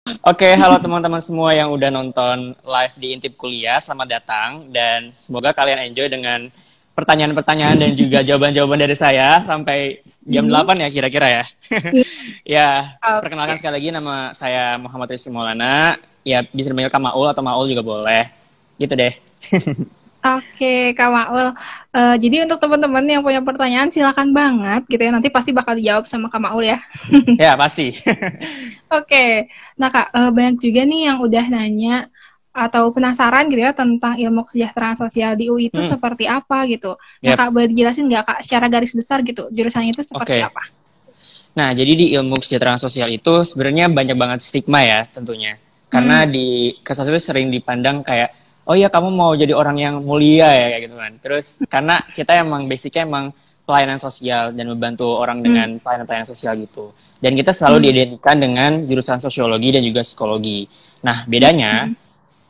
Oke, halo teman-teman semua yang udah nonton live di Intip Kuliah, selamat datang dan semoga kalian enjoy dengan pertanyaan-pertanyaan dan juga jawaban-jawaban dari saya sampai jam Mhm. 8 ya kira-kira ya. Ya, perkenalkan Oke. sekali lagi nama saya Muhammad Rizky Maulana, ya bisa dipanggil Kak Maul atau Maul juga boleh. Gitu deh. Oke, Kak Maul. Jadi untuk teman-teman yang punya pertanyaan silakan banget gitu ya. Nanti pasti bakal dijawab sama Kak Maul ya. Ya, pasti. Oke. Nah, Kak, banyak juga nih yang udah nanya atau penasaran gitu ya tentang ilmu kesejahteraan sosial di UI itu Hmm, seperti apa gitu. Nah, yep. Kak, boleh dijelasin nggak, Kak, secara garis besar gitu, jurusannya itu seperti Oke. apa? Nah, jadi di ilmu kesejahteraan sosial itu sebenarnya banyak banget stigma ya tentunya. Karena Hmm. di kasus itu sering dipandang kayak, oh ya kamu mau jadi orang yang mulia ya kayak gitu kan. Terus karena kita emang basicnya emang pelayanan sosial dan membantu orang Hmm. dengan pelayanan-pelayanan sosial gitu. Dan kita selalu Hmm. diidentikan dengan jurusan sosiologi dan juga psikologi. Nah, bedanya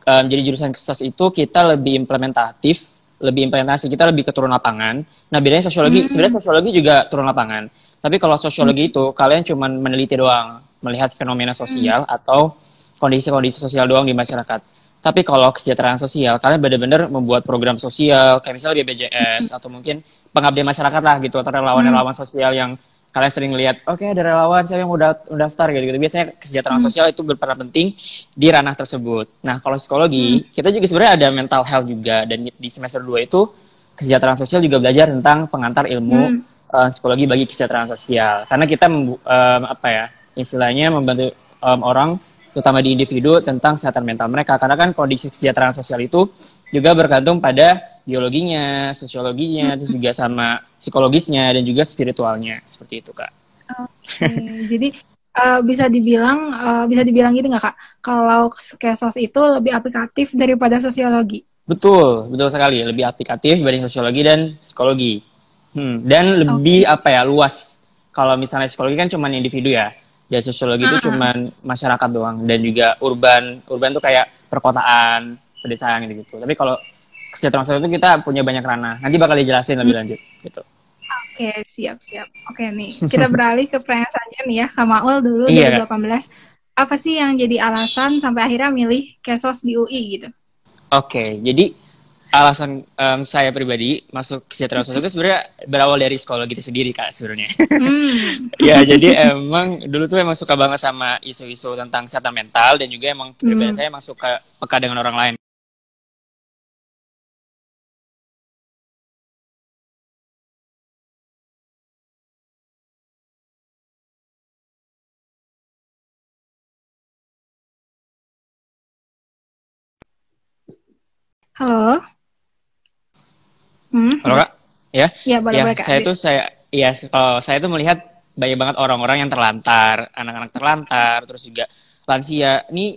Hmm. jadi jurusan kesos itu kita lebih implementatif, lebih implementasi, kita lebih ke turun lapangan. Nah, bedanya sosiologi, Hmm. sebenarnya sosiologi juga turun lapangan. Tapi kalau sosiologi itu kalian cuma meneliti doang, melihat fenomena Hmm. sosial atau kondisi-kondisi sosial doang di masyarakat. Tapi kalau kesejahteraan sosial, kalian benar-benar membuat program sosial, kayak misalnya BPJS atau mungkin pengabdian masyarakat lah gitu, atau Hmm. relawan-relawan sosial yang kalian sering lihat, oke ada relawan saya yang udah daftar gitu, gitu. Biasanya kesejahteraan Hmm. sosial itu berperan penting di ranah tersebut. Nah, kalau Hmm. psikologi, kita juga sebenarnya ada mental health juga dan di semester 2 itu kesejahteraan sosial juga belajar tentang pengantar ilmu Hmm. psikologi bagi kesejahteraan sosial. Karena kita apa ya, istilahnya membantu orang terutama di individu tentang kesehatan mental mereka karena kan kondisi kesejahteraan sosial itu juga bergantung pada biologinya, sosiologinya, terus juga sama psikologisnya dan juga spiritualnya seperti itu kak. Oke, jadi bisa dibilang gitu nggak, Kak? Kalau kesos itu lebih aplikatif daripada sosiologi. Betul, betul sekali. Lebih aplikatif dibanding sosiologi dan psikologi. Dan lebih Oke. apa ya luas. Kalau misalnya psikologi kan cuma individu ya, dan sosiologi itu Ah, cuma masyarakat doang dan juga urban. Urban tuh kayak perkotaan, pedesaan gitu. Tapi kalau kesejahteraan sosial itu kita punya banyak ranah. Nanti bakal dijelasin lebih hmm, lanjut gitu. oke, siap-siap. Oke nih, kita beralih ke pertanyaan selanjutnya nih ya, Kak Maul dulu Iya kak. 2018. Apa sih yang jadi alasan sampai akhirnya milih kesos di UI gitu? Oke, jadi alasan saya pribadi masuk kesejahteraan sosial itu sebenarnya berawal dari psikologi itu sendiri kak sebenarnya. Hmm. Ya, jadi emang dulu tuh emang suka banget sama isu-isu tentang kesehatan mental dan juga emang kepribadian Hmm. saya emang suka peka dengan orang lain. Halo? Kalau Boleh. Kak, ya, Ya, boleh ya boleh Kak. kalau saya tuh melihat banyak banget orang-orang yang terlantar, anak-anak terlantar, terus juga lansia. Ini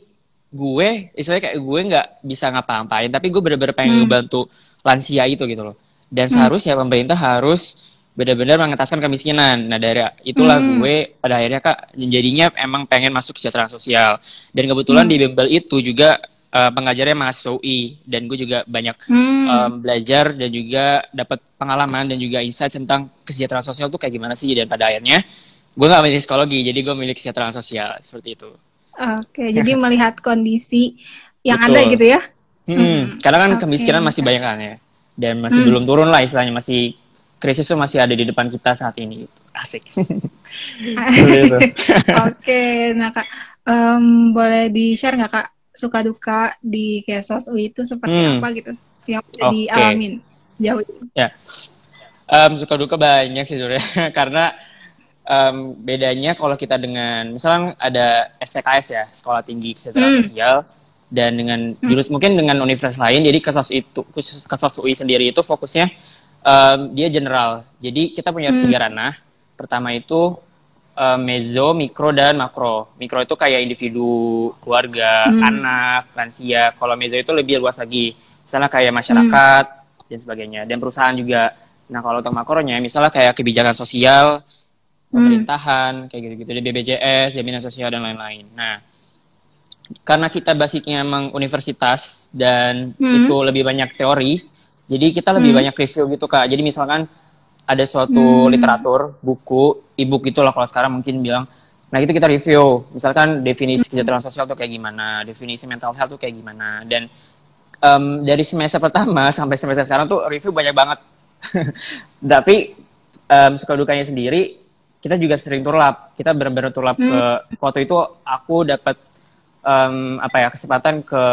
gue, istilahnya kayak gue nggak bisa ngapa-ngapain, tapi gue bener-bener pengen Hmm. ngebantu lansia itu gitu loh. Dan Hmm. seharusnya pemerintah harus benar-benar mengentaskan kemiskinan. Nah dari itulah Hmm. gue pada akhirnya kak jadinya emang pengen masuk kesejahteraan sosial. Dan kebetulan Hmm. di Bimbel itu juga pengajarnya mahasiswa UI dan gue juga banyak Hmm. belajar dan juga dapat pengalaman dan juga insight tentang kesejahteraan sosial tuh kayak gimana sih dan pada akhirnya gue nggak milih psikologi jadi gue milih kesejahteraan sosial seperti itu. Oke, jadi melihat kondisi yang ada Betul. gitu ya. Karena kan Oke, kemiskinan masih Kak. banyak kan ya dan masih Hmm. belum turun lah istilahnya masih krisis tuh masih ada di depan kita saat ini asik. Seperti itu. Oke, nah Kak, boleh di-share nggak Kak suka duka di Kesos UI itu seperti hmm apa gitu yang udah oke okay. dialamin jauh ini? Ya, suka duka banyak sih sebenarnya karena bedanya kalau kita dengan misalnya ada STKS ya Sekolah Tinggi Kesejahteraan Hmm. Sosial dan dengan Hmm. jurus mungkin dengan universitas lain jadi kesos itu khusus kesos UI sendiri itu fokusnya dia general jadi kita punya Hmm. 3 ranah. Pertama itu mezo, mikro dan makro. Mikro itu kayak individu, keluarga, Hmm. anak, lansia. Kalau mezo itu lebih luas lagi misalnya kayak Hmm. masyarakat dan sebagainya dan perusahaan juga. Nah kalau untuk makronya misalnya kayak kebijakan sosial, Hmm. pemerintahan kayak gitu-gitu di BPJS, jaminan sosial dan lain-lain. Nah, karena kita basicnya emang universitas dan itu Hmm. lebih banyak teori, jadi kita lebih Hmm. banyak review gitu Kak. Jadi misalkan ada suatu Hmm. literatur, buku, e-book gitulah kalau sekarang mungkin bilang Nah, itu kita review. Misalkan definisi kesejahteraan sosial tuh kayak gimana, definisi mental health tuh kayak gimana. Dan dari semester pertama sampai semester sekarang tuh review banyak banget. Tapi suka dukanya sendiri, kita juga sering turlap. Kita benar-benar turlap ke waktu itu aku dapat kesempatan ke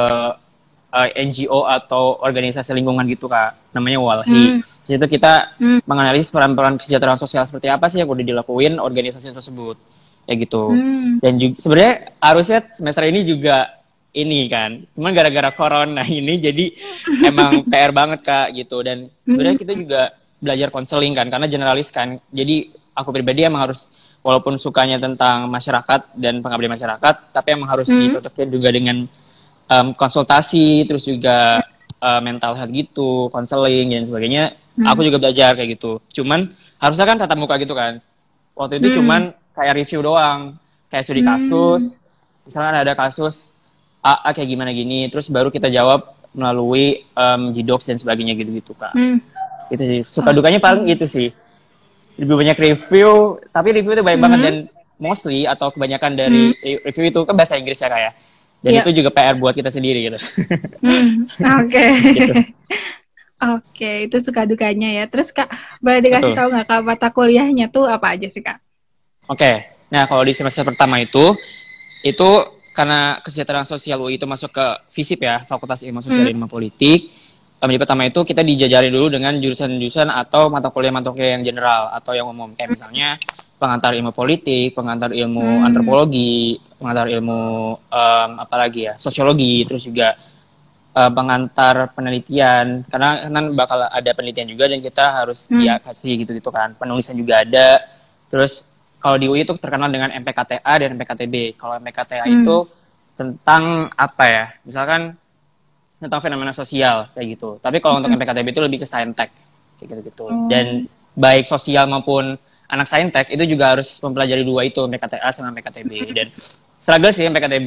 NGO atau organisasi lingkungan gitu Kak, namanya Walhi. Di situ kita menganalisis peran-peran kesejahteraan sosial seperti apa sih yang udah dilakuin organisasi tersebut, kayak gitu. Dan juga sebenarnya harusnya semester ini juga ini kan, cuman gara-gara corona ini jadi emang PR banget Kak gitu. Dan sebenarnya kita juga belajar konseling kan, karena generalis kan. Jadi aku pribadi emang harus, walaupun sukanya tentang masyarakat dan pengabdian masyarakat, tapi emang harus dicocokkan juga dengan konsultasi, terus juga mental health gitu, konseling dan sebagainya. Aku juga belajar kayak gitu. Cuman harusnya kan tatap muka gitu kan. Waktu itu cuman kayak review doang, kayak studi kasus. Misalnya ada kasus A kayak gimana gini, terus baru kita jawab melalui Gdocs dan sebagainya gitu-gitu Kak. Itu sih. Suka dukanya paling gitu sih. Lebih banyak review, tapi review itu banyak banget, dan mostly atau kebanyakan dari review itu kan bahasa Inggris ya Kak ya. Dan itu juga PR buat kita sendiri gitu. Oke. Gitu. Oke, itu suka dukanya ya. Terus Kak, boleh dikasih tahu nggak Kak, mata kuliahnya tuh apa aja sih Kak? Oke, nah kalau di semester pertama itu karena kesejahteraan sosial UI itu masuk ke FISIP ya, Fakultas Ilmu Sosial dan Ilmu Politik. Di pertama itu kita dijajari dulu dengan jurusan-jurusan atau mata kuliah yang general atau yang umum, kayak misalnya pengantar ilmu politik, pengantar ilmu antropologi, pengantar ilmu sosiologi, terus juga pengantar penelitian, karena kan bakal ada penelitian juga dan kita harus dia kasih gitu kan. Penulisan juga ada. Terus kalau di UI itu terkenal dengan MPKTA dan MPKTB. Kalau MPKTA itu tentang apa ya? Misalkan tentang fenomena sosial kayak gitu. Tapi kalau untuk MPKTB itu lebih ke saintek kayak gitu-gitu. Dan baik sosial maupun anak saintek itu juga harus mempelajari dua itu, MPKTA sama MPKTB. Dan struggle sih MPKTB.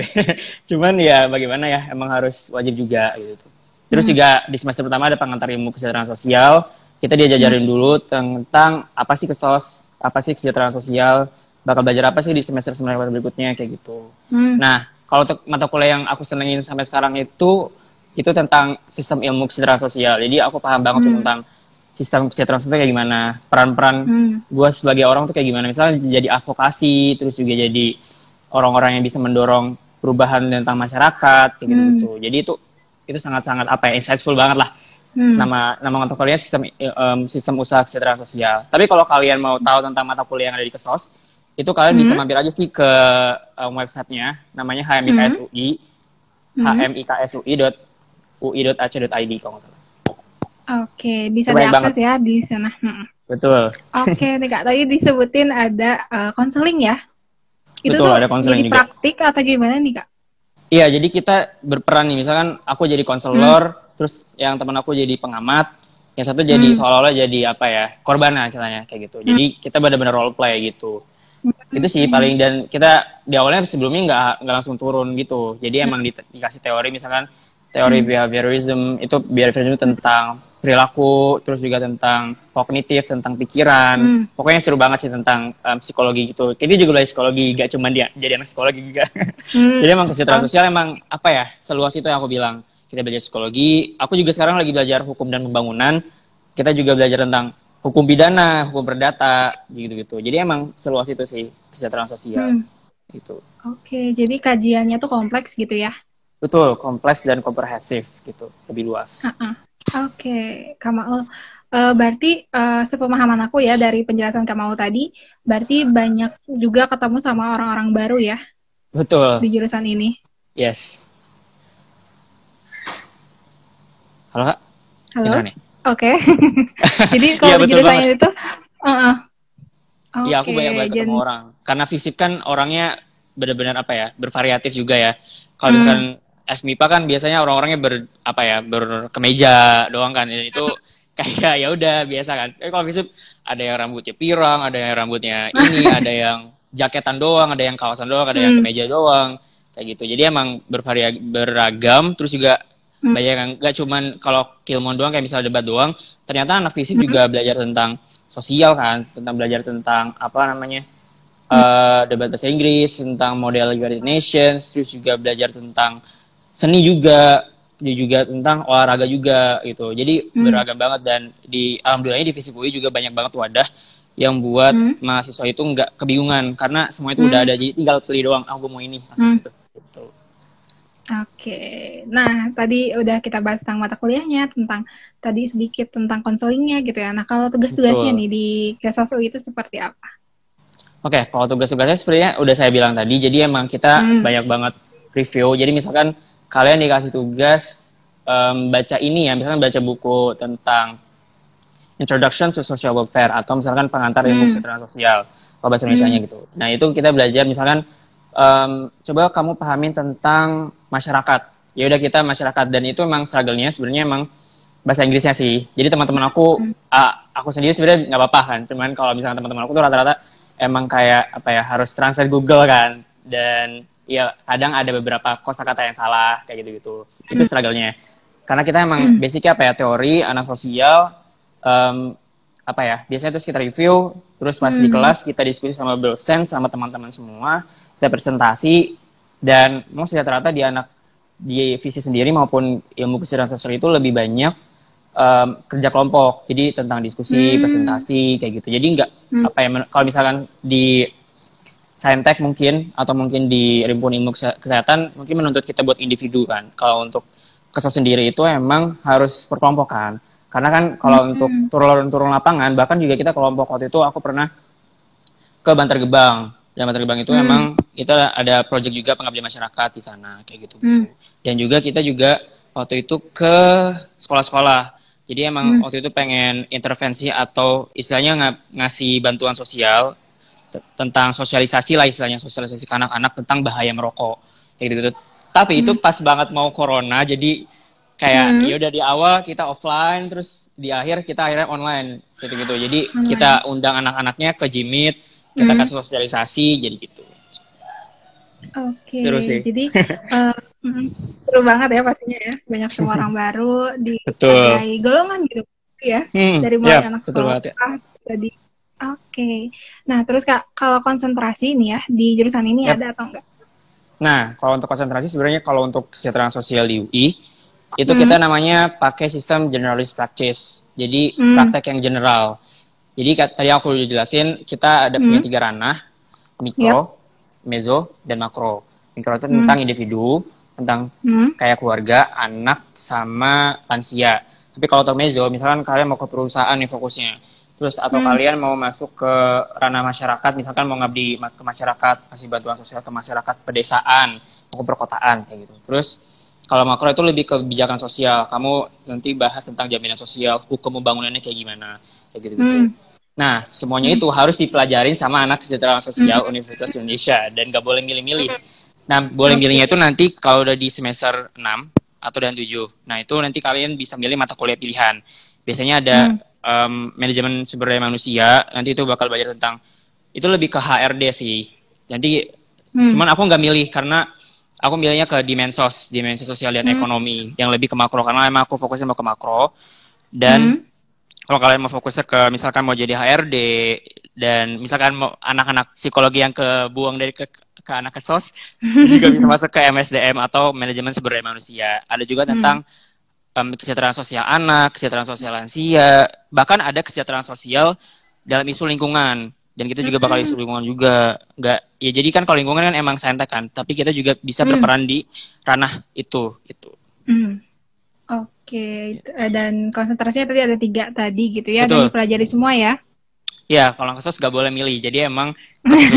Cuman ya bagaimana ya, emang harus wajib juga gitu. Terus juga di semester pertama ada pengantar ilmu kesejahteraan sosial. Kita diajarin dulu tentang apa sih kesos, apa sih kesejahteraan sosial, bakal belajar apa sih di semester-semester berikutnya kayak gitu. Nah, kalau untuk mata kuliah yang aku senengin sampai sekarang itu tentang sistem ilmu kesejahteraan sosial. Jadi aku paham banget tuh tentang sistem kesejahteraan sosial kayak gimana, peran-peran gue sebagai orang tuh kayak gimana. Misalnya jadi advokasi, terus juga jadi orang-orang yang bisa mendorong perubahan tentang masyarakat kayak gitu-gitu. Jadi itu sangat-sangat insightful banget lah. Nama mata kuliahnya sistem usaha kesejahteraan sosial. Tapi kalau kalian mau tahu tentang mata kuliah yang ada di Kesos, itu kalian bisa mampir aja sih ke websitenya, namanya HMIKSUI, hmiksui.ui.ac.id kalau nggak salah. Oke, bisa diakses ya di sana. Betul. Oke, nih Kak, tadi disebutin ada konseling ya? Itu betul, tuh ada konseling jadi juga. Praktik atau gimana nih Kak? Iya, jadi kita berperan nih, misalkan aku jadi konselor, terus yang teman aku jadi pengamat, yang satu jadi seolah-olah jadi korban lah ceritanya kayak gitu. Jadi kita benar-benar role play gitu. Itu sih paling, dan kita di awalnya sebelumnya nggak langsung turun gitu. Jadi emang dikasih teori, misalkan teori behaviorism itu tentang perilaku, terus juga tentang kognitif, tentang pikiran. Pokoknya seru banget sih tentang psikologi gitu. Jadi juga belajar psikologi, gak cuma dia jadi anak psikologi juga. Jadi emang kesejahteraan sosial emang seluas itu yang aku bilang. Kita belajar psikologi. Aku juga sekarang lagi belajar hukum dan pembangunan. Kita juga belajar tentang hukum pidana, hukum perdata, gitu-gitu. Jadi emang seluas itu sih kesejahteraan sosial. Gitu. Oke, jadi kajiannya tuh kompleks gitu ya? Betul, kompleks dan komprehensif gitu, lebih luas. Oke, Kak Maul. Berarti sepemahaman aku ya dari penjelasan Kak Maul tadi, berarti banyak juga ketemu sama orang-orang baru ya? Betul. Di jurusan ini? Yes. Halo Kak? Halo? Oke. Jadi kalau di jurusan ini tuh, Iya, aku banyak ketemu orang. Karena FISIP kan orangnya benar-benar bervariatif juga ya. Kalau misalkan FMIPA kan biasanya orang-orangnya berkemeja doang kan, dan itu kayak ya udah biasa kan. Kalau FISIP ada yang rambutnya pirang, ada yang rambutnya ini, ada yang jaketan doang, ada yang kawasan doang, ada yang kemeja doang, kayak gitu. Jadi emang beragam, terus juga banyak yang nggak cuman kalau Kilmon doang kayak misalnya debat doang. Ternyata anak FISIP juga belajar tentang sosial kan, tentang belajar tentang debat bahasa Inggris, tentang model United Nations, terus juga belajar tentang seni juga, juga tentang olahraga juga gitu. Jadi beragam banget, dan alhamdulillahnya di FISIP UI juga banyak banget wadah yang buat mahasiswa itu nggak kebingungan karena semua itu udah ada, jadi tinggal pilih doang, aku mau ini gitu. Oke, nah tadi udah kita bahas tentang mata kuliahnya, tentang tadi sedikit tentang konselingnya gitu ya. Nah kalau tugas-tugasnya nih di Kesos UI itu seperti apa? Oke, kalau tugas-tugasnya sebenarnya udah saya bilang tadi, jadi emang kita banyak banget review. Jadi misalkan kalian dikasih tugas baca ini ya, misalkan baca buku tentang Introduction to Social Welfare atau misalkan pengantar ilmu kesejahteraan sosial, kalau bahasa Indonesianya gitu. Nah itu kita belajar misalkan coba kamu pahamin tentang masyarakat. Ya udah kita masyarakat, dan itu emang struggle-nya sebenarnya emang bahasa Inggrisnya sih. Jadi teman-teman aku sendiri sebenarnya nggak apa-apa kan. Cuman kalau misalnya teman-teman aku tuh rata-rata emang kayak apa ya, harus translate Google kan. Dan ya kadang ada beberapa kosakata yang salah kayak gitu-gitu. Itu struggle-nya. Karena kita emang basicnya apa ya, teori, anak sosial, apa ya, biasanya terus kita review, terus pas di kelas kita diskusi sama dosen, sama teman-teman semua, kita presentasi, dan most rata-rata di FISIP sendiri maupun ilmu kesejahteraan sosial itu lebih banyak kerja kelompok, jadi tentang diskusi, presentasi kayak gitu. Jadi nggak apa ya, kalau misalkan di Saintek mungkin atau mungkin di Rimpunan Ilmu Kesehatan mungkin menuntut kita buat individu kan. Kalau untuk Kesos sendiri itu emang harus perkelompokan. Karena kan kalau untuk turun lapangan, bahkan juga kita kelompok, waktu itu aku pernah ke Bantar Gebang. Dan Bantar Gebang itu emang itu ada project juga pengabdian masyarakat di sana kayak gitu. Dan juga kita juga waktu itu ke sekolah-sekolah. Jadi emang waktu itu pengen intervensi atau istilahnya ngasih bantuan sosial tentang sosialisasi lah, istilahnya sosialisasi ke anak-anak tentang bahaya merokok kayak gitu. Tapi itu pas banget mau corona, jadi kayak ya udah di awal kita offline, terus di akhir kita akhirnya online gitu-gitu. Jadi kita undang anak-anaknya ke Jimit, kita kasih sosialisasi, jadi gitu. Oke, jadi seru banget ya pastinya ya, banyak semua orang baru di berbagai golongan gitu ya, dari mulai anak sekolah tadi. Oke, nah terus Kak, kalau konsentrasi nih ya di jurusan ini ada atau enggak? Nah, kalau untuk konsentrasi sebenarnya kalau untuk kesejahteraan sosial di UI itu kita namanya pakai sistem generalist practice. Jadi praktek yang general. Jadi tadi aku udah jelasin kita ada punya 3 ranah, mikro, meso, dan makro. Mikro itu tentang individu, tentang kayak keluarga, anak, sama lansia. Tapi kalau untuk meso, misalkan kalian mau ke perusahaan nih fokusnya, terus atau kalian mau masuk ke ranah masyarakat, misalkan mau ngabdi ke masyarakat, kasih bantuan sosial ke masyarakat pedesaan, mau ke perkotaan kayak gitu. Terus kalau makro itu lebih ke kebijakan sosial, kamu nanti bahas tentang jaminan sosial, hukum pembangunannya kayak gimana, kayak gitu-gitu. Nah, semuanya itu harus dipelajarin sama anak kesejahteraan sosial Universitas Indonesia, dan nggak boleh milih-milih. Nah, boleh milihnya itu nanti kalau udah di semester 6 atau dan 7. Nah, itu nanti kalian bisa milih mata kuliah pilihan. Biasanya ada manajemen sumber daya manusia, nanti itu bakal belajar tentang, itu lebih ke HRD sih. Nanti, cuman aku nggak milih karena aku milihnya ke dimensi sosial dan ekonomi, yang lebih ke makro, karena emang aku fokusnya mau ke makro. Dan kalau kalian mau fokusnya ke misalkan mau jadi HRD, dan misalkan mau anak-anak psikologi yang kebuang dari ke anak kesos, juga bisa masuk ke MSDM atau manajemen sumber daya manusia. Ada juga tentang kesejahteraan sosial anak, kesejahteraan sosial lansia, bahkan ada kesejahteraan sosial dalam isu lingkungan. Dan kita juga bakal isu lingkungan juga. Nggak, ya jadi kan kalau lingkungan kan emang saintek kan, tapi kita juga bisa berperan di ranah itu. Gitu. Oke, dan konsentrasinya tadi ada 3 tadi gitu ya, dan dipelajari semua ya? Ya, kalau kesos nggak boleh milih. Jadi emang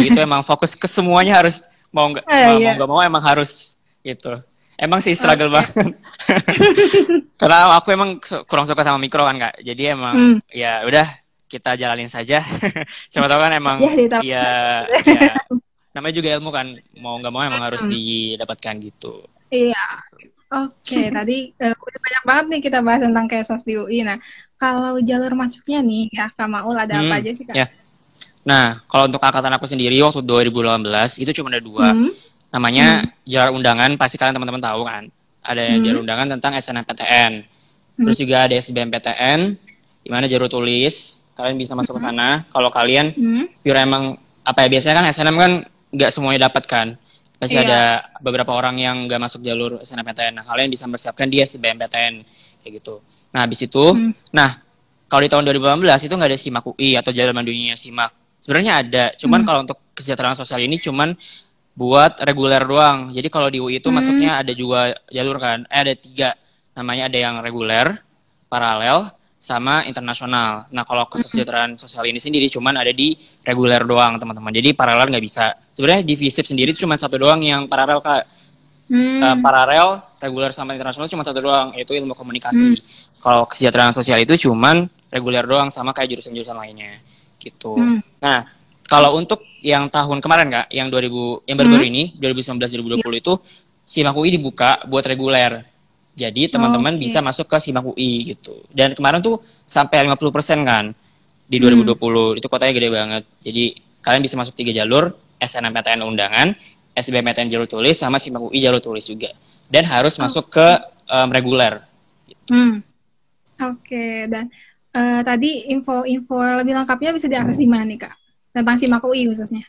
itu emang fokus ke semuanya, harus mau nggak mau emang harus gitu. Emang sih struggle banget. Karena aku emang kurang suka sama mikro kan Kak. Jadi emang ya udah kita jalanin saja. Siapa tahu kan emang ya namanya juga ilmu kan, mau nggak mau emang harus didapatkan gitu. Iya. Oke, tadi udah banyak banget nih kita bahas tentang Kesos di UI. Nah, kalau jalur masuknya nih ya Kak Maul ada apa aja sih Kak? Ya. Nah, kalau untuk angkatan aku sendiri waktu 2018 itu cuma ada 2. Namanya jalur undangan, pasti kalian teman-teman tahu kan. Ada jalur undangan tentang SNMPTN. Terus juga ada SBMPTN, di mana jalur tulis, kalian bisa masuk ke sana. Kalau kalian pure emang apa ya, biasanya kan SNM kan nggak semuanya dapat kan. Pasti ada beberapa orang yang nggak masuk jalur SNMPTN. Nah, kalian bisa mempersiapkan dia SBMPTN kayak gitu. Nah, habis itu, nah kalau di tahun 2018 itu nggak ada SIMAK UI atau jalur mandirinya SIMAK. Sebenarnya ada, cuman kalau untuk kesejahteraan sosial ini cuman buat reguler doang. Jadi kalau di UI itu masuknya ada juga jalur kan, ada 3. Namanya ada yang reguler, paralel, sama internasional. Nah, kalau kesejahteraan sosial ini sendiri cuman ada di reguler doang, teman-teman. Jadi paralel nggak bisa. Sebenarnya di FISIP sendiri itu cuma 1 doang yang paralel, Kak. Paralel, reguler, sama internasional cuma 1 doang, yaitu ilmu komunikasi. Kalau kesejahteraan sosial itu cuman reguler doang, sama kayak jurusan-jurusan lainnya, gitu. Nah, kalau untuk yang tahun kemarin, Kak, yang baru-baru ini, 2019-2020 itu SIMAK UI dibuka buat reguler. Jadi teman-teman bisa masuk ke SIMAK UI gitu. Dan kemarin tuh sampai 50% kan di 2020. Itu kotanya gede banget. Jadi kalian bisa masuk 3 jalur, SNMPTN undangan, SBMPTN jalur tulis, sama SIMAK UI jalur tulis juga. Dan harus masuk ke reguler. Gitu. Oke, dan tadi info-info lebih lengkapnya bisa diakses di mana nih, Kak? Tentang SIMAK UI khususnya.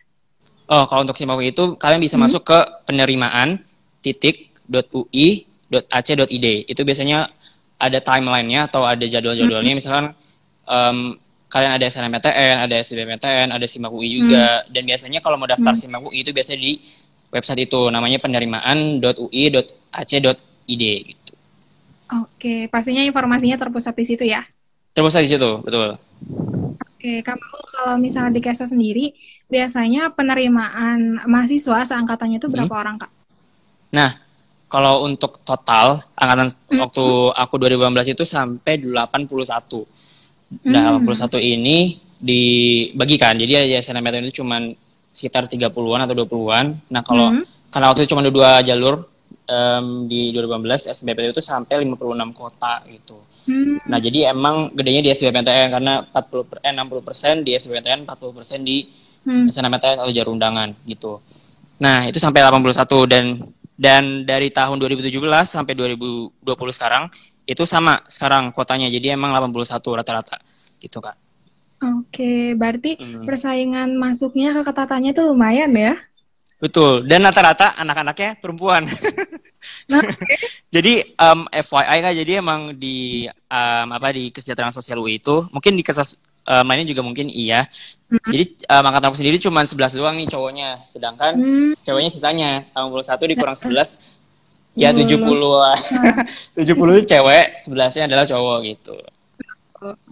Oh, kalau untuk SIMAK UI itu kalian bisa masuk ke penerimaan.ui.ac.id. Itu biasanya ada timeline-nya atau ada jadwal-jadwalnya. Misalkan kalian ada SNMPTN, ada SBMPTN, ada SIMAK UI juga. Dan biasanya kalau mau daftar SIMAK UI itu biasanya di website itu, namanya penerimaan.ui.ac.id gitu. Oke, pastinya informasinya terpusat di situ ya? Terpusat di situ, betul. Oke, kalau misalnya di Keso sendiri, biasanya penerimaan mahasiswa seangkatannya itu berapa orang, Kak? Nah, kalau untuk total, angkatan waktu aku 2018 itu sampai 81. Nah, 81 ini dibagikan, jadi ya SNMPTN itu cuma sekitar 30-an atau 20-an. Nah, karena waktu itu cuma 2 jalur, di 2018, SBMPTN itu sampai 56 kota gitu. Nah, jadi emang gedenya di SBMPTN karena 60% di SBMPTN, 40% di SNMPTN atau jalur undangan gitu. Nah, itu sampai 81 dan dari tahun 2017 sampai 2020 sekarang itu sama sekarang kotanya. Jadi emang 81 rata-rata gitu, Kak. Oke, berarti persaingan masuknya ke ketatannya itu lumayan ya? Betul, dan rata-rata anak-anaknya perempuan. Jadi FYI, Kak, jadi emang di kesejahteraan sosial UI itu mungkin di lainnya juga mungkin iya. Jadi angkatan aku sendiri cuma 11 doang nih cowoknya, sedangkan ceweknya sisanya 81 dikurang 11 ya 70. 70 itu cewek, 11-nya adalah cowok gitu.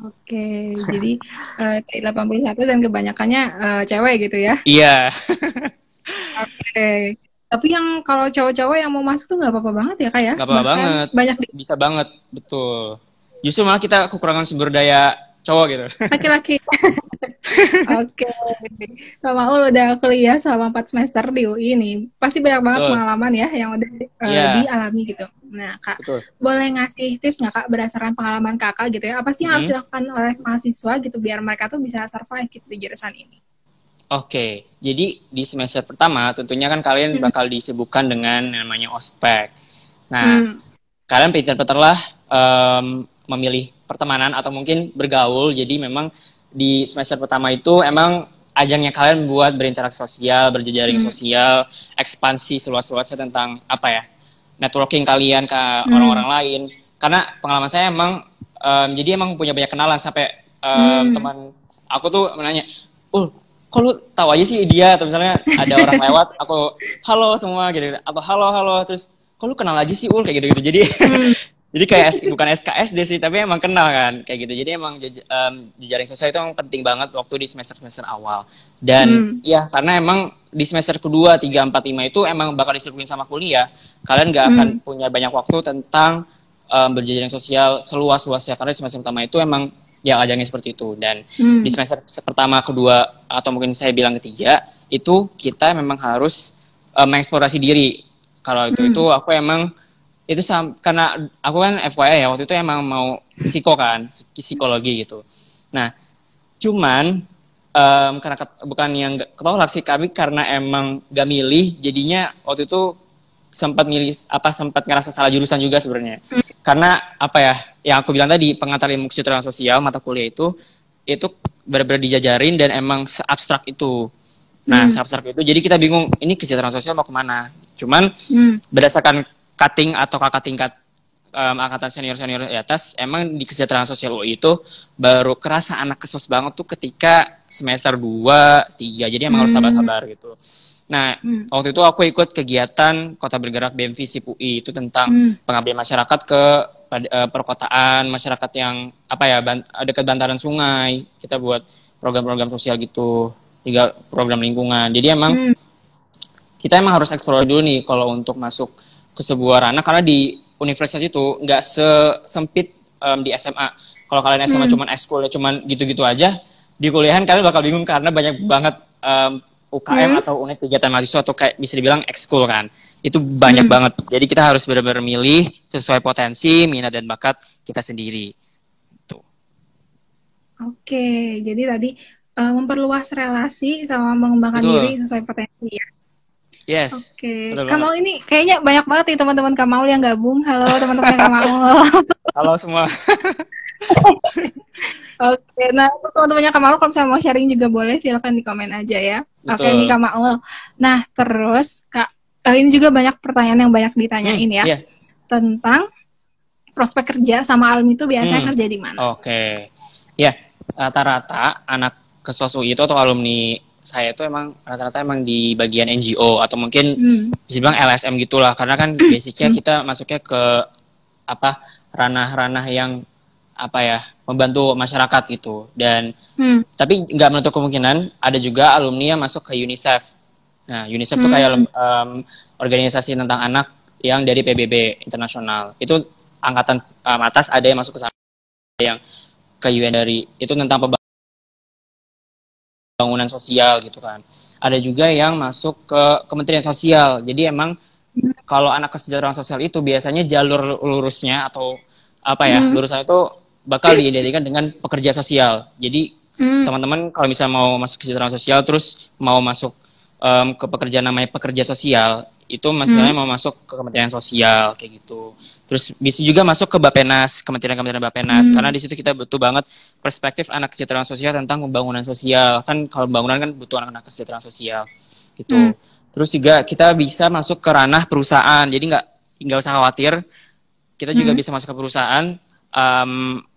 Oke, jadi 81 dan kebanyakannya cewek gitu ya? Iya. Oke. Tapi yang kalau cowok-cowok yang mau masuk tuh nggak apa-apa banget ya, Kak ya? Nggak apa-apa banget. Bisa banget, betul. Justru malah kita kekurangan sumber daya cowok gitu. Laki-laki. Oke. Kak Maul udah kuliah selama 4 semester di UI nih. Pasti banyak banget pengalaman ya yang udah dialami gitu. Nah, Kak, boleh ngasih tips nggak, Kak, berdasarkan pengalaman Kakak gitu ya? Apa sih yang harus dilakukan oleh mahasiswa gitu biar mereka tuh bisa survive gitu di jurusan ini? Oke, jadi di semester pertama tentunya kan kalian bakal disibukkan dengan namanya ospek. Nah, kalian pintar-pintarlah memilih pertemanan atau mungkin bergaul. Jadi memang di semester pertama itu emang ajangnya kalian buat berinteraksi sosial, berjejaring sosial, ekspansi seluas-luasnya tentang networking kalian ke orang-orang lain. Karena pengalaman saya emang jadi emang punya banyak kenalan sampai teman aku tuh menanya, kok lu tahu aja sih dia, atau misalnya ada orang lewat aku halo semua gitu, atau halo terus kok lu kenal aja sih kayak gitu jadi jadi kayak bukan SKSD sih, tapi emang kenal kan kayak gitu. Jadi emang jejaring sosial itu emang penting banget waktu di semester awal. Dan ya karena emang di semester kedua, 3, 4, 5 itu emang bakal disibukin sama kuliah, kalian nggak akan punya banyak waktu tentang berjejaring sosial seluas-luasnya, karena di semester pertama itu emang yang ajangnya seperti itu. Dan di semester pertama, kedua, atau mungkin saya bilang ketiga, itu kita memang harus mengeksplorasi diri. Kalau itu aku emang itu karena aku kan FYI ya, waktu itu emang mau psikologi gitu. Nah, cuman karena bukan yang ketolak sih, kami karena emang gak milih, jadinya waktu itu sempat ngerasa salah jurusan juga sebenarnya. Karena yang aku bilang tadi, pengantar ilmu kesejahteraan sosial mata kuliah itu benar-benar dijajarin dan emang seabstrak itu. Nah, saraf itu jadi kita bingung ini kesejahteraan sosial mau kemana. Cuman berdasarkan cutting atau kakak tingkat angkatan senior di atas, emang di kesejahteraan sosial UI itu baru kerasa anak kesos banget tuh ketika semester 2, 3. Jadi emang harus sabar-sabar gitu. Nah, waktu itu aku ikut kegiatan Kota Bergerak BMVisip UI itu tentang pengabdian masyarakat ke perkotaan, masyarakat yang dekat bantaran sungai. Kita buat program-program sosial gitu, juga program lingkungan. Jadi emang kita emang harus eksplor dulu nih kalau untuk masuk ke sebuah ranah, karena di universitas itu nggak sesempit di SMA. Kalau kalian SMA cuman ekskul cuman gitu-gitu aja, di kuliahan kalian bakal bingung karena banyak banget UKM atau unit kegiatan mahasiswa atau kayak bisa dibilang ekskul kan. Itu banyak banget. Jadi kita harus benar-benar milih sesuai potensi, minat dan bakat kita sendiri. Tuh. Oke, jadi tadi memperluas relasi sama mengembangkan diri sesuai potensi ya. Yes. Oke. Kamal ini kayaknya banyak banget nih teman-teman Kamal yang gabung. Halo teman-teman Kamal. Halo semua. Oke, nah teman-temannya Kamal kalau misalnya mau sharing juga boleh, silakan di komen aja ya. Oke, nih Kamal. Nah, terus Kak, ini juga banyak pertanyaan yang banyak ditanyain ya. Yeah. Tentang prospek kerja sama alumni itu biasanya kerja di mana? Oke. Ya, rata-rata anak kesos UI itu atau alumni saya itu emang rata-rata emang di bagian NGO atau mungkin bisa bilang LSM gitulah, karena kan basicnya kita masuknya ke ranah-ranah yang membantu masyarakat gitu. Dan tapi nggak menutup kemungkinan ada juga alumni yang masuk ke UNICEF. Nah, UNICEF itu kayak organisasi tentang anak yang dari PBB internasional. Itu angkatan atas ada yang masuk ke sana, yang ke UN dari itu tentang pembangunan sosial gitu kan. Ada juga yang masuk ke Kementerian Sosial. Jadi emang kalau anak kesejahteraan sosial itu biasanya jalur lurusnya atau lurusan itu bakal diidentikan dengan pekerja sosial. Jadi teman-teman kalau misalnya mau masuk kesejahteraan sosial terus mau masuk ke pekerjaan namanya pekerja sosial, itu maksudnya mau masuk ke Kementerian Sosial kayak gitu. Terus bisa juga masuk ke Bappenas, Kementerian Bappenas, karena di situ kita butuh banget perspektif anak kesejahteraan sosial tentang pembangunan sosial. Kan kalau pembangunan kan butuh anak kesejahteraan sosial gitu. Terus juga kita bisa masuk ke ranah perusahaan. Jadi nggak usah khawatir. Kita juga bisa masuk ke perusahaan.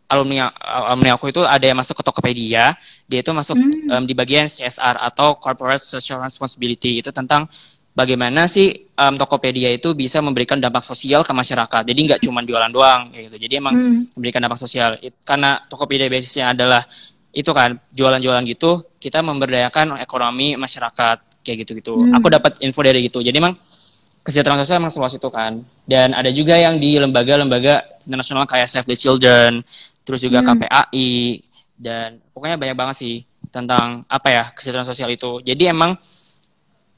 Alumni aku itu ada yang masuk ke Tokopedia. Dia itu masuk di bagian CSR atau Corporate Social Responsibility. Itu tentang bagaimana sih Tokopedia itu bisa memberikan dampak sosial ke masyarakat. Jadi nggak cuma jualan doang kayak gitu. Jadi emang memberikan dampak sosial. Karena Tokopedia basisnya adalah itu kan jualan-jualan gitu, kita memberdayakan ekonomi masyarakat kayak gitu-gitu. Aku dapat info dari gitu. Jadi emang kesejahteraan sosial emang seluas itu kan. Dan ada juga yang di lembaga-lembaga internasional kayak Save the Children, terus juga KPAI, dan pokoknya banyak banget sih tentang kesejahteraan sosial itu. Jadi emang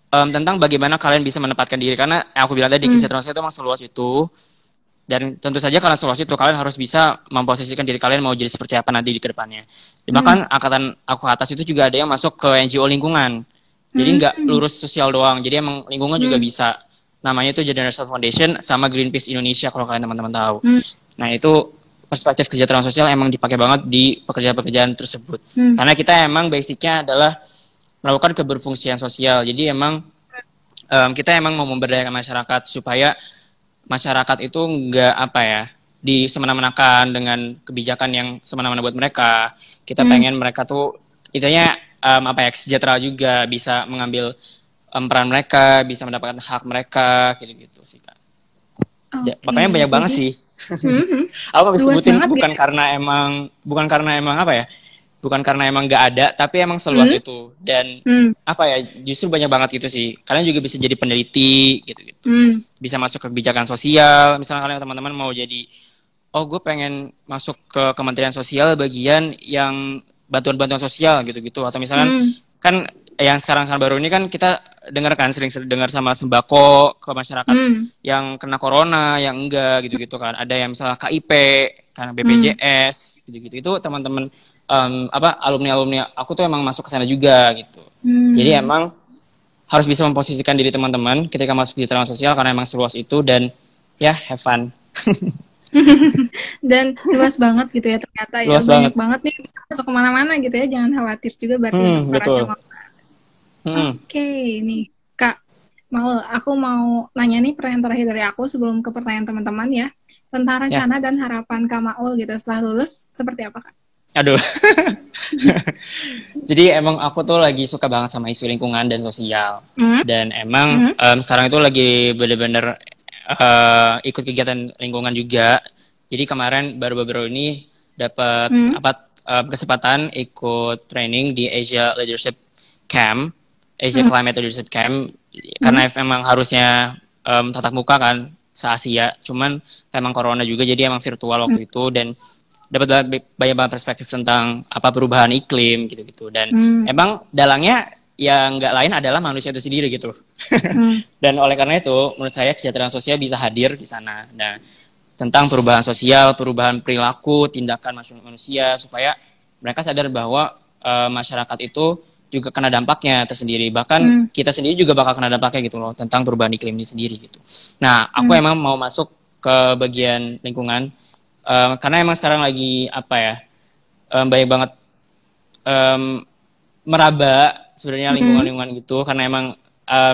tentang bagaimana kalian bisa menempatkan diri, karena aku bilang tadi kesejahteraan sosial itu emang seluas itu. Dan tentu saja karena seluas itu kalian harus bisa memposisikan diri kalian mau jadi seperti apa nanti di kedepannya. Bahkan angkatan aku atas itu juga ada yang masuk ke NGO lingkungan. Jadi nggak lurus sosial doang. Jadi emang lingkungan juga bisa. Namanya itu Generation Foundation sama Greenpeace Indonesia kalau kalian teman-teman tahu. Nah itu perspektif kesejahteraan sosial emang dipakai banget di pekerjaan-pekerjaan tersebut. Karena kita emang basicnya adalah melakukan keberfungsian sosial. Jadi emang kita emang mau memberdayakan masyarakat supaya masyarakat itu nggak disemena-menakan dengan kebijakan yang semena-mena buat mereka. Kita pengen mereka tuh intinya sejahtera juga, bisa mengambil peran mereka, bisa mendapatkan hak mereka, gitu-gitu sih Kak. Makanya banyak banget sih. Aku bisa sebutin bukan karena emang bukan karena emang nggak ada, tapi emang seluas itu. Dan justru banyak banget gitu sih. Kalian juga bisa jadi peneliti gitu-gitu. Bisa masuk ke kebijakan sosial. Misalnya kalian teman-teman mau jadi, gue pengen masuk ke Kementerian Sosial bagian yang bantuan-bantuan sosial gitu-gitu. Atau misalkan kan yang sekarang baru ini kan kita sering dengar sama sembako ke masyarakat yang kena corona, yang enggak gitu-gitu kan. Ada yang misalnya KIP, karena BPJS gitu-gitu. Itu teman-teman alumni aku tuh emang masuk ke sana juga gitu. Jadi emang harus bisa memposisikan diri teman-teman ketika masuk di kesejahteraan sosial karena emang seluas itu, dan ya have fun. Dan luas banget gitu ya ternyata ya. Banyak banget nih masuk kemana-mana gitu ya, jangan khawatir juga berarti para calon. Oke, nih Kak Maul, aku mau nanya nih pertanyaan terakhir dari aku sebelum ke pertanyaan teman-teman ya, tentang rencana dan harapan Kak Maul gitu setelah lulus seperti apa Kak? Aduh. Jadi emang aku tuh lagi suka banget sama isu lingkungan dan sosial. Dan emang sekarang itu lagi bener-bener ikut kegiatan lingkungan juga. Jadi kemarin baru-baru ini dapat kesempatan ikut training di Asia Leadership Camp, Asia Climate Leadership Camp, karena emang harusnya tatap muka kan se-Asia, cuman emang corona juga jadi emang virtual waktu itu, dan dapat banyak banget perspektif tentang apa perubahan iklim gitu-gitu, dan emang dalangnya yang nggak lain adalah manusia itu sendiri gitu. Dan oleh karena itu menurut saya kesejahteraan sosial bisa hadir di sana. Nah, tentang perubahan sosial, perubahan perilaku, tindakan manusia, supaya mereka sadar bahwa masyarakat itu juga kena dampaknya tersendiri. Bahkan kita sendiri juga bakal kena dampaknya gitu loh, tentang perubahan iklim ini sendiri gitu. Nah, aku emang mau masuk ke bagian lingkungan, karena emang sekarang lagi apa ya, banyak banget meraba sebenarnya lingkungan-lingkungan gitu, karena emang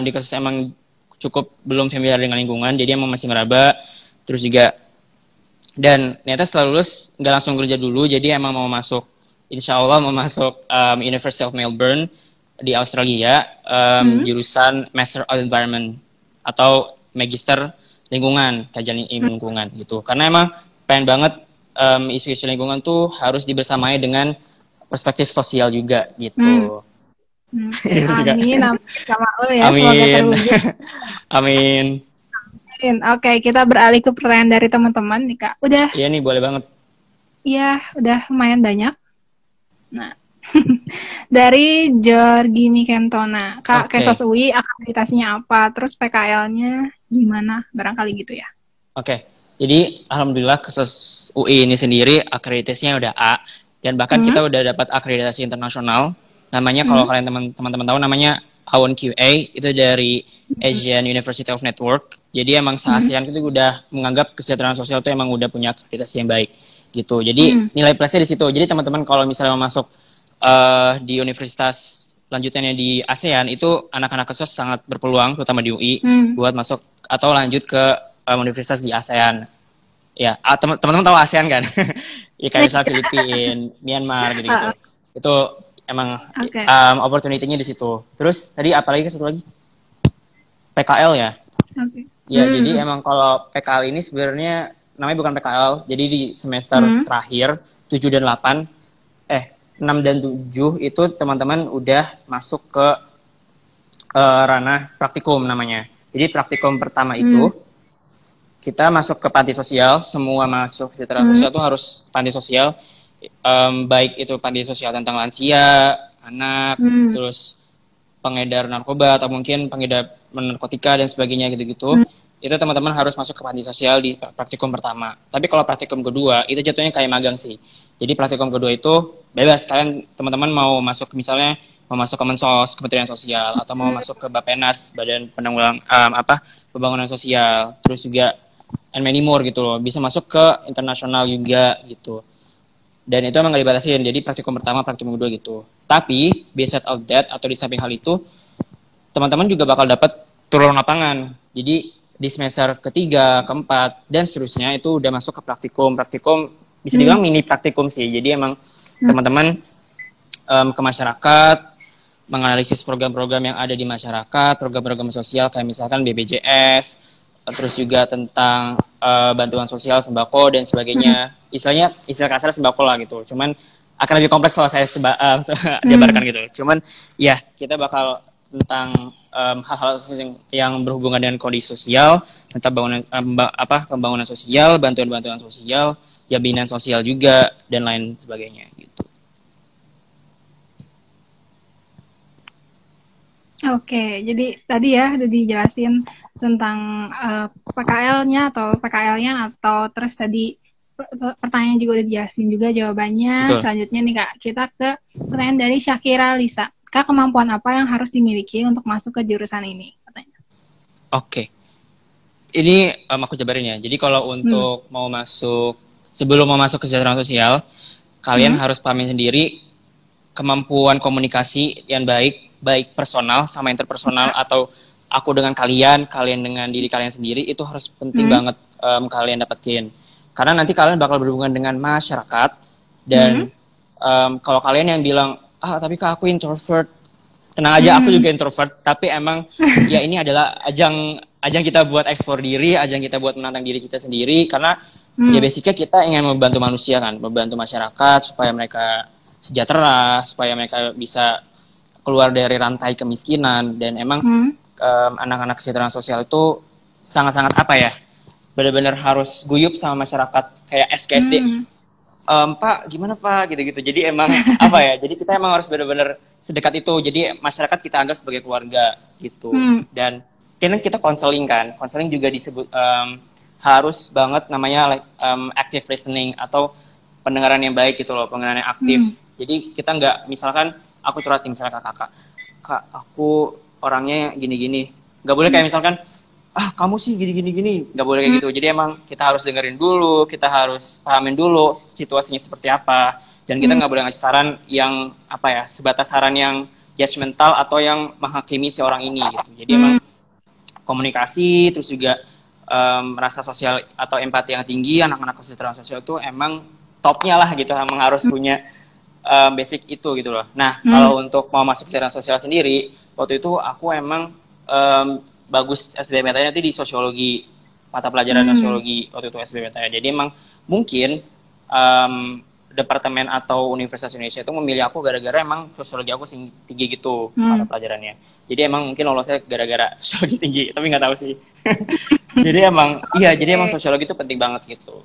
di kasus emang cukup belum familiar dengan lingkungan, jadi emang masih meraba. Terus juga, dan ternyata setelah lulus nggak langsung kerja dulu, jadi emang mau masuk, insya Allah mau masuk University of Melbourne di Australia, jurusan Master of Environment atau Magister Lingkungan, kajian lingkungan gitu. Karena emang pengen banget isu-isu lingkungan tuh harus dibersamai dengan perspektif sosial juga gitu. Amin, sama ya. Amin. Amin. Oke, kita beralih ke pertanyaan dari teman-teman nih Kak. Udah? Iya nih, boleh banget. Iya, udah lumayan banyak. Nah, dari Georgini Kentona, Kak, Kesos UI akreditasinya apa? Terus PKL-nya gimana? Barangkali gitu ya. Oke, jadi alhamdulillah Kesos UI ini sendiri akreditasinya udah A, dan bahkan kita udah dapat akreditasi internasional. Namanya kalau kalian teman-teman tahu, namanya AWON QA, itu dari Asian University of Network. Jadi emang se-ASEAN itu udah menganggap kesejahteraan sosial itu emang udah punya akreditasi yang baik gitu. Jadi nilai plusnya di situ. Jadi teman-teman kalau misalnya mau masuk di universitas lanjutannya di ASEAN, itu anak-anak kesos sangat berpeluang, terutama di UI, buat masuk atau lanjut ke universitas di ASEAN. Ya, teman-teman tahu ASEAN kan? Ya kayak misalnya Filipina, Myanmar gitu-gitu. Itu emang opportunity-nya di situ. Terus tadi apa lagi satu lagi? PKL ya. Ya, jadi emang kalau PKL ini sebenarnya namanya bukan PKL. Jadi di semester terakhir 7 dan 8, 6 dan 7 itu teman-teman udah masuk ke ranah praktikum namanya. Jadi praktikum pertama itu kita masuk ke panti sosial, semua masuk kesejahteraan sosial itu harus panti sosial. Baik itu panti sosial tentang lansia, anak, terus pengedar narkoba atau mungkin pengedar narkotika dan sebagainya gitu-gitu. Itu teman-teman harus masuk ke panti sosial di praktikum pertama. Tapi kalau praktikum kedua itu jatuhnya kayak magang sih. Jadi praktikum kedua itu bebas, kalian teman-teman mau masuk misalnya mau masuk ke Mensos, Kementerian Sosial, atau mau masuk ke Bappenas, Badan Penanggulangan Pembangunan Sosial, terus juga and many more gitu loh. Bisa masuk ke internasional juga gitu. Dan itu emang gak dibatasin, jadi praktikum pertama, praktikum kedua gitu. Tapi, beside of that, atau di samping hal itu, teman-teman juga bakal dapat turun lapangan. Jadi, di semester ketiga, keempat, dan seterusnya, itu udah masuk ke praktikum. Praktikum, bisa dibilang mini praktikum sih. Jadi, emang teman-teman ke masyarakat, menganalisis program-program yang ada di masyarakat, program-program sosial, kayak misalkan BPJS, terus juga tentang bantuan sosial, sembako, dan sebagainya. Istilah kasar sembako lah gitu. Cuman akan lebih kompleks kalau saya jabarkan gitu. Cuman ya kita bakal tentang hal-hal yang berhubungan dengan kondisi sosial, tentang pembangunan sosial, bantuan-bantuan sosial, jaminan sosial juga, dan lain sebagainya gitu. Oke, jadi tadi ya udah dijelasin tentang PKL-nya atau terus tadi pertanyaan juga udah dijelasin juga jawabannya. Betul. Selanjutnya nih Kak, kita ke pertanyaan dari Syakira Lisa. Kak, kemampuan apa yang harus dimiliki untuk masuk ke jurusan ini? Katanya. Oke. Ini aku jabarin ya. Jadi kalau untuk mau masuk, sebelum mau masuk kesejahteraan sosial, kalian harus pahamin sendiri kemampuan komunikasi yang baik baik personal sama interpersonal, atau aku dengan kalian dengan diri kalian sendiri, itu harus penting banget kalian dapetin. Karena nanti kalian bakal berhubungan dengan masyarakat, dan kalau kalian yang bilang, tapi Kak aku introvert, tenang aja, aku juga introvert, tapi emang ya ini adalah ajang kita buat eksplor diri, ajang kita buat menantang diri kita sendiri, karena ya basicnya kita ingin membantu manusia kan, membantu masyarakat supaya mereka sejahtera, supaya mereka bisa keluar dari rantai kemiskinan. Dan emang anak-anak kesejahteraan sosial itu sangat-sangat apa ya, benar-benar harus guyup sama masyarakat, kayak SKSD. Pak, gimana Pak? Gitu-gitu. Jadi emang apa ya? Jadi kita emang harus benar-benar sedekat itu. Jadi masyarakat kita anggap sebagai keluarga gitu. Dan kita konseling kan. Konseling juga disebut harus banget namanya active listening, atau pendengaran yang baik gitu loh, pendengaran yang aktif. Jadi kita nggak, misalkan aku curhatin misalnya ke kakak, Kak, aku orangnya gini-gini. Nggak boleh kayak misalkan, kamu sih gini-gini, nggak boleh kayak gitu. Jadi emang kita harus dengerin dulu, kita harus pahamin dulu situasinya seperti apa, dan kita nggak boleh ngasih saran yang apa ya, sebatas saran yang judgmental atau yang menghakimi si orang ini gitu. Jadi emang komunikasi, terus juga rasa sosial atau empati yang tinggi, anak-anak kesejahteraan sosial itu emang topnya lah gitu, emang harus punya basic itu gitu loh. Nah, kalau untuk mau masuk kesejahteraan sosial sendiri, waktu itu aku emang bagus SBMPTN nanti di sosiologi, mata pelajaran sosiologi waktu itu SBMPTN. Jadi emang mungkin departemen atau Universitas Indonesia itu memilih aku gara-gara emang sosiologi aku tinggi gitu mata pelajarannya. Jadi emang mungkin lolosnya gara-gara sosiologi tinggi, tapi nggak tahu sih. Jadi emang jadi emang sosiologi itu penting banget gitu.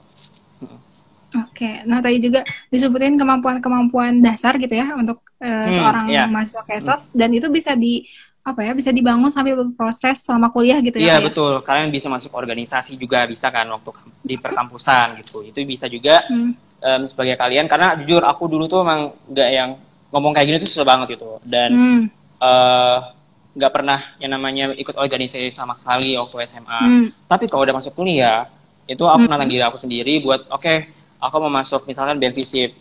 Oke, nah tadi juga disebutin kemampuan dasar gitu ya untuk seorang mahasiswa KESOS, dan itu bisa bisa dibangun sambil berproses selama kuliah gitu ya? Iya betul, kalian bisa masuk organisasi juga bisa kan waktu di perkampusan gitu, itu bisa juga sebagai kalian, karena jujur aku dulu tuh emang nggak yang ngomong kayak gini tuh susah banget gitu, dan nggak pernah yang namanya ikut organisasi sama sekali waktu SMA. Tapi kalau udah masuk kuliah, itu aku nantang diri aku sendiri buat aku mau masuk misalkan BEM-FISIP.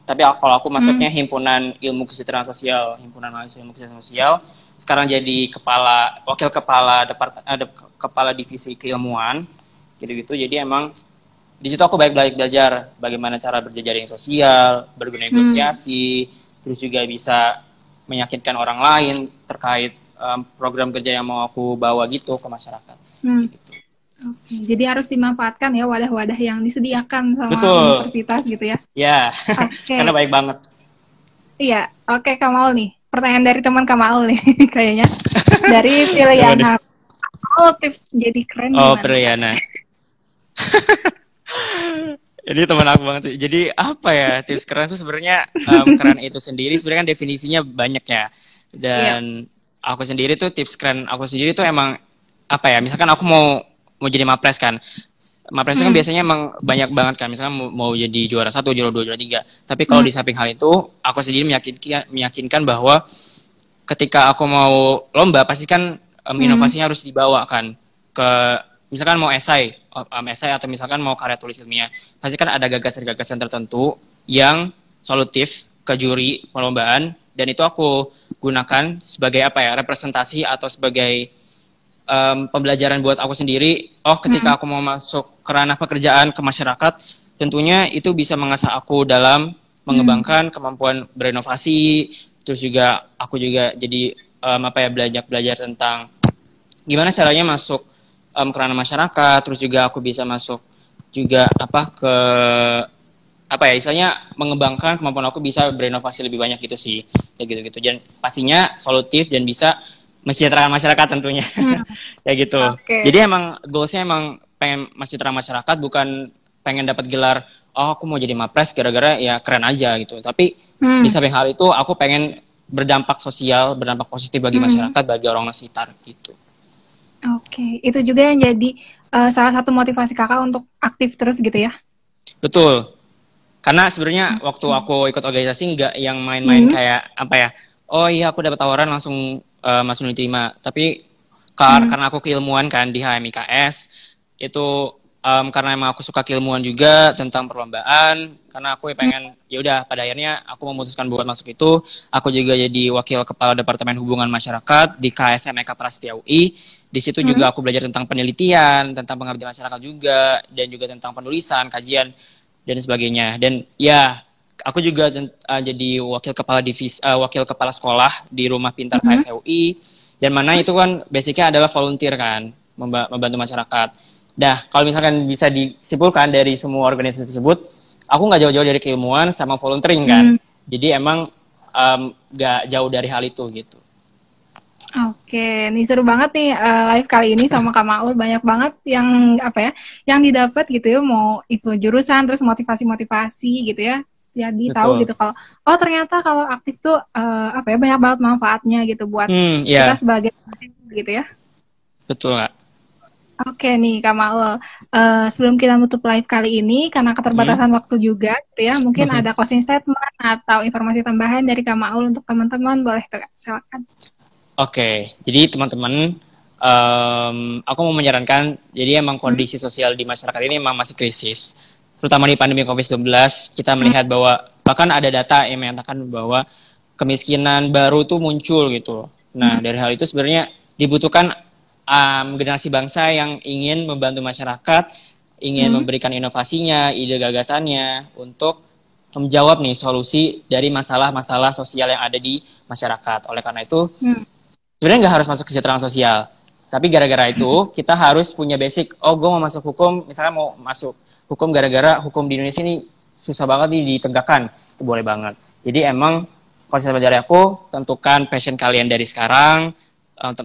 Tapi kalau aku masuknya himpunan ilmu kesejahteraan sosial, himpunan mahasiswa ilmu kesejahteraan sosial. Sekarang jadi wakil kepala divisi keilmuan, gitu-gitu. Jadi emang di situ aku baik-baik belajar bagaimana cara berjejaring sosial, bernegosiasi, terus juga bisa meyakinkan orang lain terkait program kerja yang mau aku bawa gitu ke masyarakat. Gitu. Oke, jadi harus dimanfaatkan ya wadah-wadah yang disediakan sama universitas gitu ya? Iya, karena baik banget. Iya, oke Kak Maul nih. Pertanyaan dari teman Kak Maul nih kayaknya. Dari Priyana. Tips jadi keren gimana? Priyana. Jadi teman aku banget. Jadi apa ya, tips keren itu sebenarnya keren itu sendiri sebenarnya kan definisinya banyak ya. Dan aku sendiri tuh tips keren aku sendiri tuh emang apa ya, misalkan aku mau jadi mapres kan. Mapres itu kan biasanya emang banyak banget kan, misalnya mau jadi juara 1, juara 2, juara 3. Tapi kalau di samping hal itu, aku sendiri meyakinkan bahwa ketika aku mau lomba, pasti kan inovasinya harus dibawa kan ke, misalkan mau esai atau misalkan mau karya tulis ilmiah, pasti kan ada gagasan-gagasan tertentu yang solutif ke juri perlombaan, dan itu aku gunakan sebagai representasi atau sebagai pembelajaran buat aku sendiri. Ketika aku mau masuk ke ranah pekerjaan ke masyarakat, tentunya itu bisa mengasah aku dalam mengembangkan kemampuan berinovasi. Terus juga aku juga jadi belajar tentang gimana caranya masuk ke ranah masyarakat. Terus juga aku bisa masuk juga istilahnya mengembangkan kemampuan aku bisa berinovasi lebih banyak gitu sih, kayak gitu-gitu. Dan pastinya solutif dan bisa mesejahteraan masyarakat tentunya. Kayak gitu. Jadi emang goalsnya emang pengen mesejahteraan masyarakat, bukan pengen dapat gelar aku mau jadi mapres gara-gara ya keren aja gitu. Tapi di samping hal itu aku pengen berdampak sosial, berdampak positif bagi masyarakat, bagi orang sekitar gitu. Itu juga yang jadi salah satu motivasi kakak untuk aktif terus gitu ya? Betul. Karena sebenarnya waktu aku ikut organisasi nggak yang main-main kayak aku dapat tawaran langsung diterima. Tapi karena aku keilmuan kan di HMIKS, itu karena emang aku suka keilmuan juga tentang perlombaan, karena aku pengen ya udah pada akhirnya aku memutuskan buat masuk itu. Aku juga jadi wakil kepala Departemen Hubungan Masyarakat di KSM Eka Prasetya UI. Di situ juga aku belajar tentang penelitian, tentang pengabdian masyarakat juga, dan juga tentang penulisan, kajian dan sebagainya. Dan ya aku juga jadi wakil kepala sekolah di Rumah Pintar KSM UI, dan mana itu kan basicnya adalah volunteer kan, membantu masyarakat. Nah, kalau misalkan bisa disimpulkan dari semua organisasi tersebut, aku nggak jauh-jauh dari keilmuan sama volunteering kan. Jadi emang nggak jauh dari hal itu gitu. Oke, nih seru banget nih live kali ini sama Kak Maul. Banyak banget yang yang didapat gitu ya, mau info jurusan, terus motivasi-motivasi gitu ya. Jadi tahu gitu kalau ternyata kalau aktif tuh banyak banget manfaatnya gitu buat kita sebagai gitu ya. Betul, Kak. Oke nih Kak Maul, sebelum kita nutup live kali ini, karena keterbatasan waktu juga gitu ya, mungkin ada closing statement atau informasi tambahan dari Kak Maul untuk teman-teman, boleh tuh Kak, silakan. Oke, jadi teman-teman, aku mau menyarankan, jadi emang kondisi sosial di masyarakat ini emang masih krisis, terutama di pandemi COVID-19, kita melihat bahwa, bahkan ada data yang menyatakan bahwa kemiskinan baru tuh muncul gitu. Nah, dari hal itu sebenarnya dibutuhkan generasi bangsa yang ingin membantu masyarakat, ingin memberikan inovasinya, ide gagasannya untuk menjawab nih solusi dari masalah-masalah sosial yang ada di masyarakat. Oleh karena itu, sebenarnya nggak harus masuk kesejahteraan sosial, tapi gara-gara itu kita harus punya basic. Oh, gue mau masuk hukum, misalnya mau masuk hukum gara-gara hukum di Indonesia ini susah banget nih ditegakkan, itu boleh banget. Jadi emang konsep dari aku, tentukan passion kalian dari sekarang.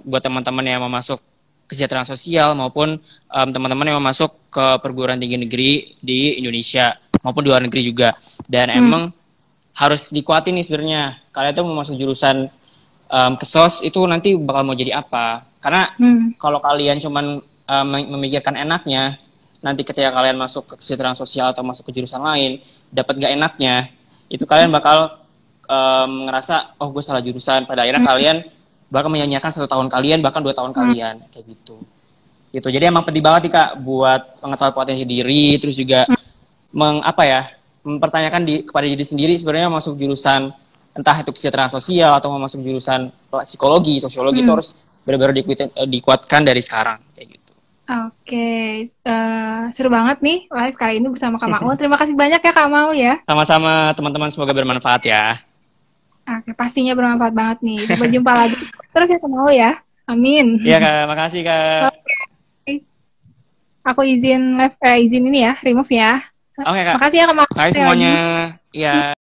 Buat teman-teman yang mau masuk kesejahteraan sosial maupun teman-teman yang mau masuk ke perguruan tinggi negeri di Indonesia maupun di luar negeri juga. Dan emang harus dikuatin nih sebenarnya. Kalian tuh mau masuk jurusan kesos itu nanti bakal mau jadi apa? Karena kalau kalian cuman memikirkan enaknya, nanti ketika kalian masuk ke kesejahteraan sosial atau masuk ke jurusan lain, dapat gak enaknya, itu kalian bakal ngerasa, oh gue salah jurusan. Pada akhirnya kalian bakal menyanyiakan 1 tahun kalian, bahkan 2 tahun kalian, kayak gitu. Jadi emang penting banget nih Kak, buat mengetahui potensi diri, terus juga mempertanyakan kepada diri sendiri sebenarnya masuk jurusan entah itu kesejahteraan sosial atau mau masuk jurusan psikologi, sosiologi itu harus benar-benar dikuatkan dari sekarang, kayak gitu. Oke, seru banget nih live kali ini bersama Kak Maul. Terima kasih banyak ya Kak Maul ya. Sama-sama teman-teman, semoga bermanfaat ya. Oke, pastinya bermanfaat banget nih. Sampai jumpa lagi terus ya Kak Maul ya. Amin. Iya Kak, makasih Kak. Oke. Aku izin ini ya, remove ya. Oke Kak. Makasih ya Kak Maul. Makasih semuanya. Iya.